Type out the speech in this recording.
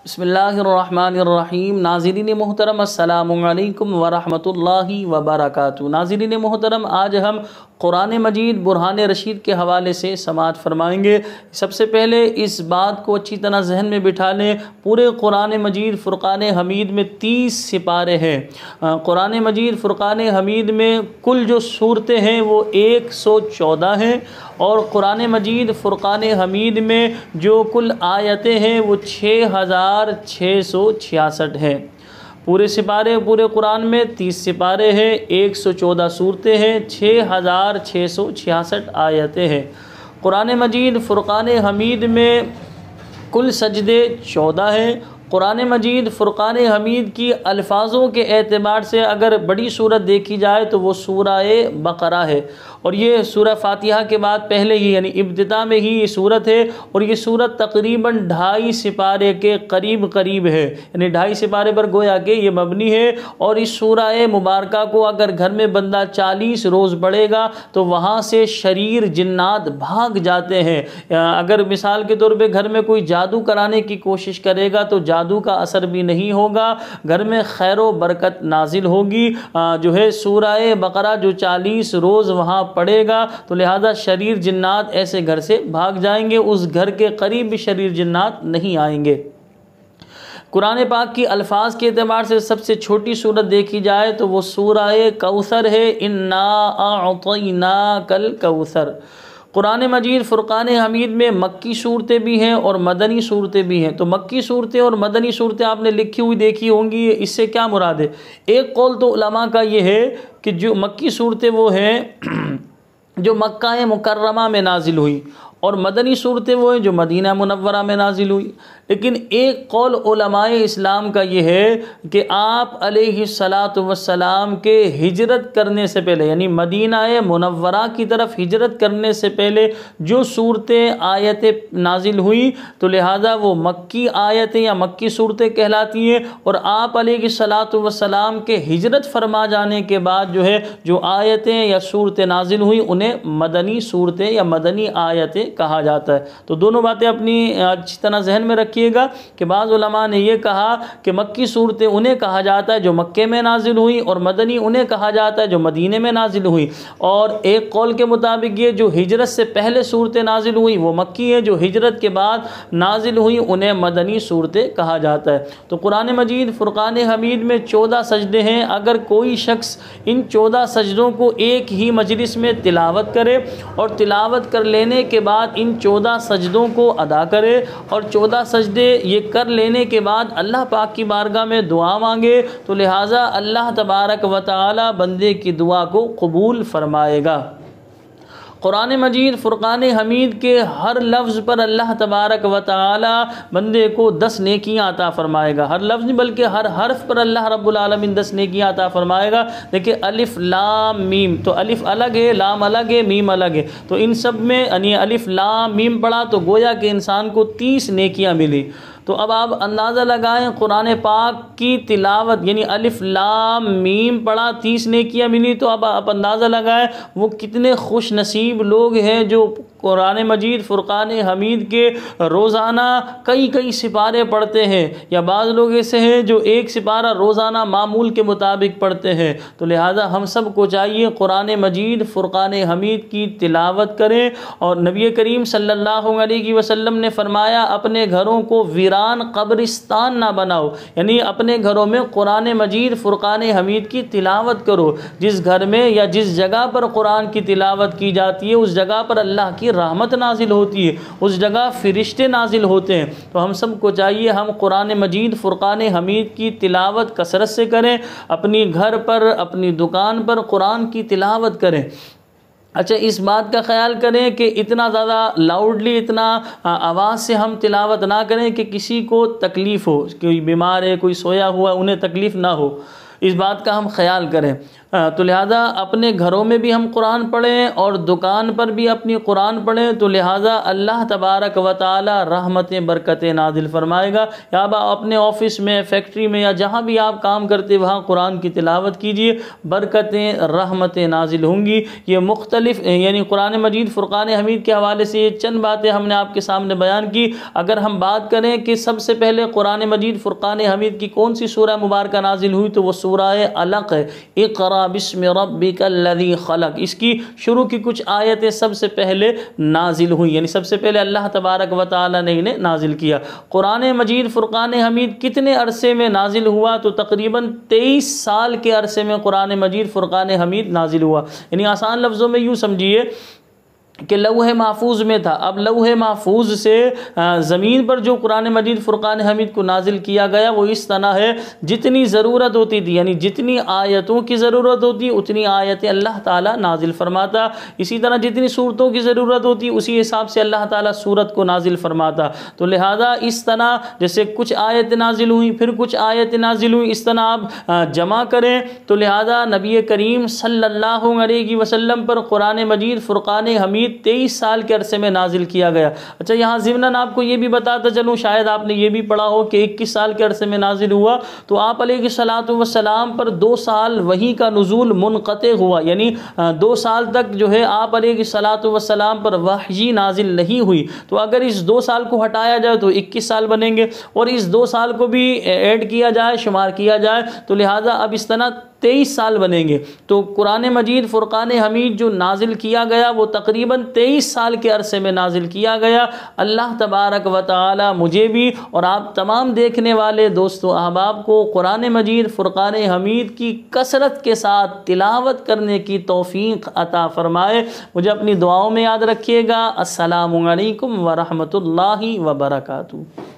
बिस्मिल्लाहिर्रहमानिर्रहीम। नाज़रीन मोहतरम, अस्सलामु अलैकुम वरहमतुल्लाहि वबरकातुहू। नाज़रीन मोहतरम, आज हम कुरान मजीद बुरहान रशीद के हवाले से समाअत फरमाएंगे। सबसे पहले इस बात को अच्छी तरह जहन में बिठा लें, पूरे कुरान मजीद फ़ुरक़ान हमीद में 30 सिपारे हैं। कुरान मजीद फ़ुरक़ान हमीद में कुल जो सूरतें हैं वो 114 हैं, और कुरान मजीद फ़ुरक़ान हमीद में जो कुल आयतें हैं वो 6666 हैं। पूरे सिपारे पूरे कुरान में 30 सिपारे हैं, 114 सूरतें हैं, 6666 आयतें हैं। कुरान मजीद फ़ुरक़ान हमीद में कुल सजदे 14 हैं। कुरान मजीद फ़ुरक़ान हमीद की अल्फाज़ों के एतबार से अगर बड़ी सूरत देखी जाए तो वो सूरह बक़रा है, और ये सूरह फ़ातिहा के बाद पहले ही यानी इब्तिदा में ही ये सूरत है, और ये सूरत तकरीबन 2.5 सिपारे के करीब है, यानी 2.5 सिपारे पर गोया के ये मबनी है। और इस सूरह मुबारका को अगर घर में बंदा 40 रोज़ पढ़ेगा तो वहाँ से शरीर जिन्नात भाग जाते हैं। अगर मिसाल के तौर पे घर में कोई जादू कराने की कोशिश करेगा तो जादू का असर भी नहीं होगा, घर में खैर व बरकत नाजिल होगी। जो है सूरह बक़रा जो 40 रोज़ वहाँ पड़ेगा तो लिहाजा शरीर जिन्नात ऐसे घर से भाग जाएंगे, उस घर के करीब भी शरीर जिन्नात नहीं आएंगे। कुरान पाक की अल्फाज के एतबार से सबसे छोटी सूरत देखी जाए तो वो सूरह कौसर है, इन्ना अअतैनाकल कौसर। कुरान मजीद फ़ुरक़ान हमीद में मक्की सूरतें भी हैं और मदनी सूरतें भी हैं। तो मक्की सूरतें और मदनी सूरतें आपने लिखी हुई देखी होंगी, इससे क्या मुराद है? एक कौल तो उलमा का ये है कि जो मक्की सूरतें वो हैं जो मक्का मुकर्रमा में नाजिल हुई, और मदनी सूरतें वो हैं जो मदीना मुनव्वरा में नाजिल हुई। लेकिन एक कौल उलमाए इस्लाम का ये है कि आप अलैहिस्सलातु वस्सलाम के हिजरत करने से पहले यानी मदीना मुनव्वरा की तरफ हिजरत करने से पहले जो सूरतें आयतें नाजिल हुई तो लिहाजा वो मक्की आयतें या मक्की सूरतें कहलाती हैं, और आप अलैहिस्सलातु वस्सलाम के हिजरत फरमा जाने के बाद जो है जो आयतें या सूरतें नाजिल हुई उन्हें मदनी सूरतें या मदनी आयतें कहा जाता है। तो दोनों बातें अपनी अच्छी तरह जहन में रखिएगा कि बाज़ उलमा ने यह कहा कि मक्की सूरतें उन्हें कहा जाता है जो मक्के में नाजिल हुई, और मदनी उन्हें कहा जाता है जो मदीने में नाजिल हुई। और एक कौल के मुताबिक ये जो हिजरत से पहले सूरतें नाजिल हुई वो मक्की है, जो हिजरत के बाद नाजिल हुई उन्हें मदनी सूरतें कहा जाता है। तो कुरान मजीद फ़ुरक़ान हमीद में 14 सजदे हैं। अगर कोई शख्स इन 14 सजदों को एक ही मजलिस में तिलावत करे और तिलावत कर लेने के बाद इन 14 सजदों को अदा करे, और 14 सजदे ये कर लेने के बाद अल्लाह पाक की बारगाह में दुआ मांगे, तो लिहाजा अल्लाह तबारक व तआला बंदे की दुआ को कबूल फरमाएगा। कुरान मजीद फ़ुरक़ान हमीद के हर लफ्ज़ पर अल्लाह तबारक व तआला बंदे को 10 नेकियां अता फरमाएगा। हर लफ्ज़ नहीं बल्कि हर हर्फ पर अल्लाह रब्बुल आलमीन 10 नेकियां अता फरमाएगा। देखिए अलिफ लाम मीम, तो अलिफ अलग है, लाम अलग है, मीम अलग है, तो इन सब में यानी अलिफ लाम मीम पढ़ा तो गोया के इंसान को 30 नेकियां मिली। तो अब आप अंदाज़ा लगाएं, कुरान पाक की तिलावत यानी अलिफ लाम मीम पढ़ा 30 नेकियां मिली, तो अब आप अंदाज़ा लगाएं वो कितने खुश नसीब लोग हैं जो कुरान मजीद फ़ुरक़ान हमीद के रोज़ाना कई सिपारे पढ़ते हैं, या बाज़ लोग ऐसे हैं जो एक सिपारा रोज़ाना मामूल के मुताबिक पढ़ते हैं। तो लिहाजा हम सब को चाहिए कुरान मजीद फ़ुरक़ान हमीद की तिलावत करें। और नबी करीम सल्लल्लाहु अलैहि वसल्लम ने फरमाया अपने घरों को वीरान कब्रिस्तान ना बनाओ, यानी अपने घरों में कुरान मजीद फ़ुरक़ान हमीद की तिलावत करो। जिस घर में या जिस जगह पर कुरान की तिलावत की जाती है उस जगह पर अल्लाह की रहमत नाजिल होती है, उस जगह फ़रिश्ते नाजिल होते हैं। तो हम सब को चाहिए हम कुरान मजीद फ़ुरक़ान हमीद की तिलावत कसरत से करें, अपनी घर पर अपनी दुकान पर कुरान की तिलावत करें। अच्छा, इस बात का ख्याल करें कि इतना ज़्यादा लाउडली इतना आवाज़ से हम तिलावत ना करें कि किसी को तकलीफ़ हो, कोई बीमार है कोई सोया हुआ उन्हें तकलीफ़ ना हो, इस बात का हम ख्याल करें। तो लिहाजा अपने घरों में भी हम कुरान पढ़ें और दुकान पर भी अपनी कुरान पढ़ें, तो लिहाजा अल्लाह तबारक व तआला रहमतें बरकतें नाजिल फरमाएगा। या अपने ऑफिस में, फैक्ट्री में, या जहाँ भी आप काम करते वहाँ कुरान की तिलावत कीजिए, बरकतें रहमतें नाजिल होंगी। ये मुख्तलिफ यानी कुरान मजीद फ़ुरक़ान हमीद के हवाले से ये चंद बातें हमने आपके सामने बयान की। अगर हम बात करें कि सबसे पहले कुरान मजीद फ़ुरक़ान हमीद की कौन सी सूरह मुबारक नाजिल हुई, तो वो सूरह अलक़ है। इक़रा बिस्मि रब्बिकल्लज़ी खलक़, इसकी शुरू की कुछ आयतें सबसे पहले नाजिल हुई, यानी सबसे पहले अल्लाह तबारक व तआला ने इन्हें नाजिल किया। कुरान मजीद फ़ुरक़ान हमीद कितने अरसे में नाजिल हुआ, तो तकरीबन 23 साल के अरसे में कुरान मजीद फ़ुरक़ान हमीद नाजिल हुआ। यानी आसान लफ्ज़ों में यूँ समझिए कि लौह महफूज में था, अब लौह महफूज से ज़मीन पर जो कुरान मजीद फ़ुरक़ान हमीद को नाजिल किया गया वो इस तरह है, जितनी ज़रूरत होती थी, यानी जितनी आयतों की ज़रूरत होती उतनी आयतें अल्लाह ताला नाजिल फरमाता। इसी तरह जितनी सूरतों की ज़रूरत होती उसी हिसाब से अल्लाह ताला सूरत को नाजिल फरमाता। तो लिहाजा इस तरह जैसे कुछ आयतें नाजिल हुई, फिर कुछ आयतें नाजिल हुई, इस तरह आप जमा करें। तो लिहाजा नबी करीम सल्लल्लाहु अलैहि वसल्लम पर कुरान मजीद फ़ुरक़ान हमीद 23 साल के अरसे में नाजिल किया गया। अच्छा, यहाँ ज़िमनन आपको ये भी बताता चलूँ, शायद आपने ये भी पढ़ा हो कि 21 साल के अरसे में नाजिल हुआ, तो आप अलैहिस्सलातु वस्सलाम पर 2 साल वही का नुज़ूल मुनक़ते हुआ, यानी 2 साल तक जो है आप अलैहिस्सलातु वस्सलाम पर वही नाजिल नहीं हुई। तो अगर इस 2 साल को हटाया जाए तो 21 साल बनेंगे, और इस 2 साल को भी ऐड किया जाए, शुमार किया जाए, तो लिहाजा अब इस तरह 23 साल बनेंगे। तो कुरान मजीद फ़ुरक़ान हमीद जो नाजिल किया गया वो तकरीबन 23 साल के अरसे में नाजिल किया गया। अल्लाह तबारक व तआला मुझे भी और आप तमाम देखने वाले दोस्तों अहबाब को कुरान मजीद फ़ुरक़ान हमीद की कसरत के साथ तिलावत करने की तौफ़ीक़ अता फ़रमाए। मुझे अपनी दुआओं में याद रखिएगा। अस्सलामु अलैकुम व रहमतुल्लाहि व बरकातुहू।